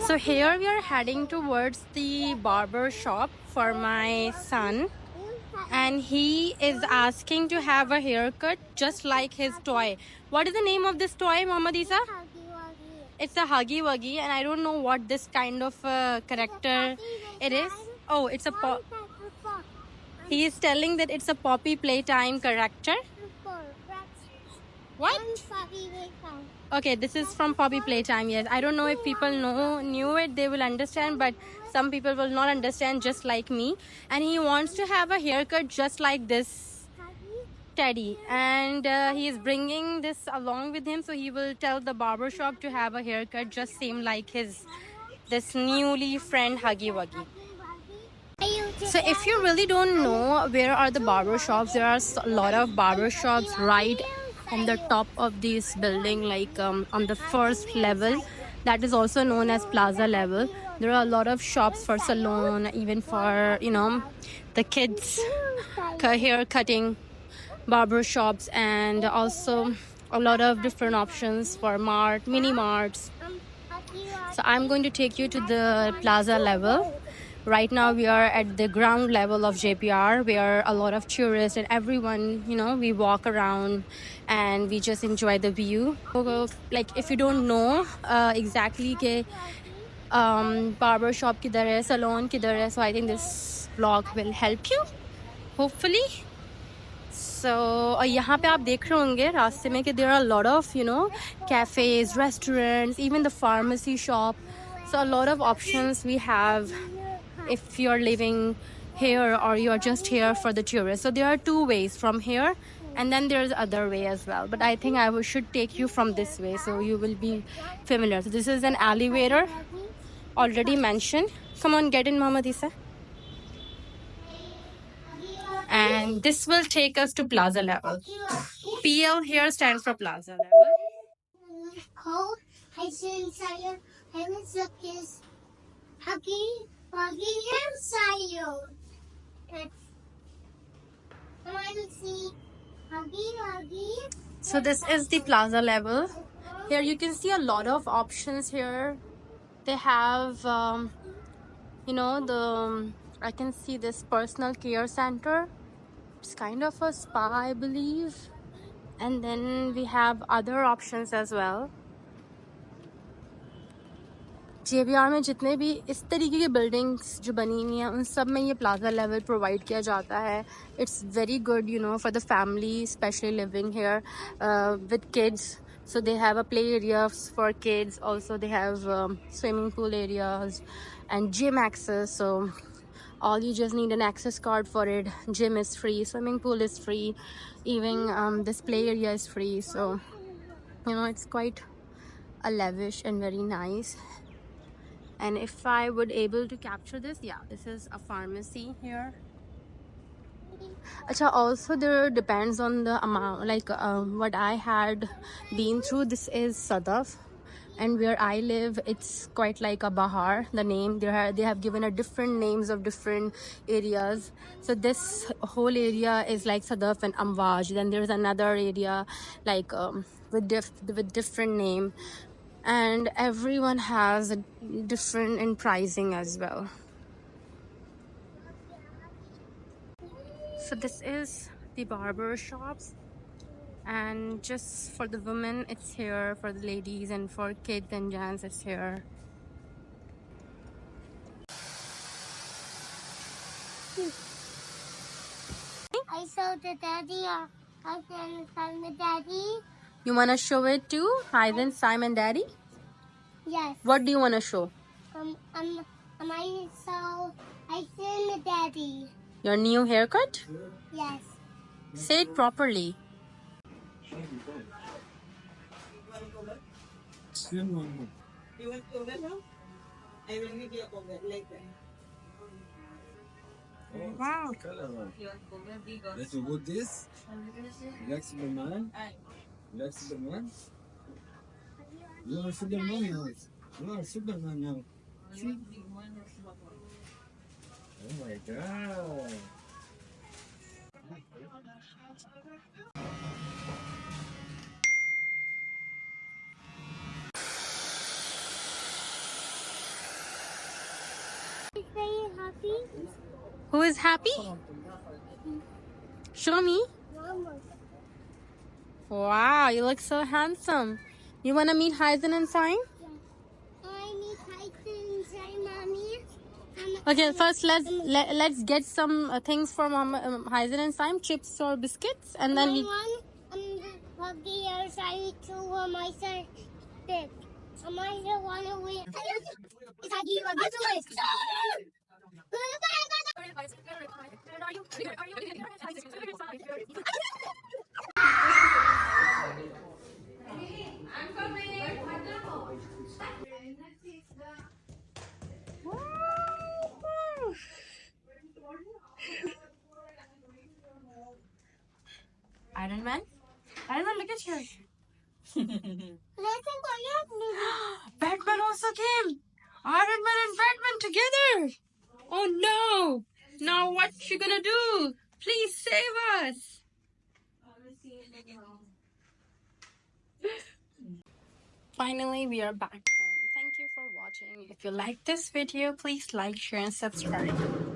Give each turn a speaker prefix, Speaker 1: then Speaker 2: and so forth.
Speaker 1: So here we are heading towards the barber shop for my son, and he is asking to have a haircut just like his toy. What is the name of this toy, Muhammad Isa? It's a Huggy Wuggy, and I don't know what this kind of character it is. Oh, it's a he is telling that it's a Poppy Playtime character. What? Okay, this is from Poppy Playtime. Yes, I don't know if people knew it, they will understand, but some people will not understand, just like me. And he wants to have a haircut just like this Teddy, and he is bringing this along with him, so he will tell the barber shop to have a haircut just same like his this newly friend Huggy Wuggy. So if you really don't know where are the barber shops, there are a lot of barber shops right on the top of this building, like on the first level, that is also known as plaza level. There are a lot of shops for salon, even for the kids hair cutting barber shops, and also a lot of different options for mini marts. So I'm going to take you to the plaza level. Right now we are at the ground level of JPR, where a lot of tourists and everyone, we walk around and we just enjoy the view. Like if you don't know exactly ke, barber shop kidhar hai, salon kidhar hai, so I think this vlog will help you, hopefully. So यहाँ पे आप देख रहे होंगे रास्ते में कि there are a lot of cafes, restaurants, even the pharmacy shop. So a lot of options we have if you're living here or you're just here for the tourists. So there are two ways from here, and then there's other way as well. But I think should take you from this way, so you will be familiar. So this is an elevator already mentioned. Come on, get in, Muhammad Isa. And this will take us to plaza level. PL here stands for plaza level. Cole, I see inside your heavens up his Huggy inside you. I want to see Huggy. So this is the plaza level. Here you can see a lot of options here. They have, I can see this personal care center. It's kind of a spa, I believe. And then we have other options as well. JBR में जितने भी इस तरीके के buildings जो बनी हुई हैं उन सब में ये प्लाजा लेवल प्रोवाइड किया जाता है. It's very good, for the family, especially living here with kids. So they have a play areas for kids. Also they have swimming pool areas and gym access. So all you just need an access card for it. Gym is free, swimming pool is free, even this play area is free. So it's quite a lavish and very nice. And if I would able to capture this, yeah, this is a pharmacy here. Acha, also there depends on the amount, like what I had been through. This is Sadaf, and where I live it's quite like a Bahar. The name they have given a different names of different areas. So this whole area is like Sadaf and Amwaj. Then there's another area like with different name, and everyone has a different in pricing as well. So this is the barber shops, and just for the women it's here, for the ladies, and for kids and gents it's here. I saw the daddy. I can Simon Daddy. You wanna show it too? Hi then, Simon Daddy. Yes. What do you wanna show? I saw the Daddy. Your new haircut? Yes. Say it properly. You want to go back now? I will give you a comment later. Oh, wow. Let's do this. Relax your mind. Relax your mind. You are Superman now. You are Superman now. Oh my God. happy. Who is happy? Show me. Mama. Wow, you look so handsome. You want to meet Hyzen and Sign? Yeah. I need Hyzen and Sign, Mommy. Okay, first let's get some things for Hyzen and Sign, chips or biscuits, and then we. Puppy outside to my side stick. I might want to win. It's like you are good to it. I'm Iron Man? Iron Man, look at you. Batman also came. Iron Man and Batman together. Oh no. Now what you gonna do? Please save us. Finally, we are back home. Thank you for watching. If you like this video, please like, share, and subscribe.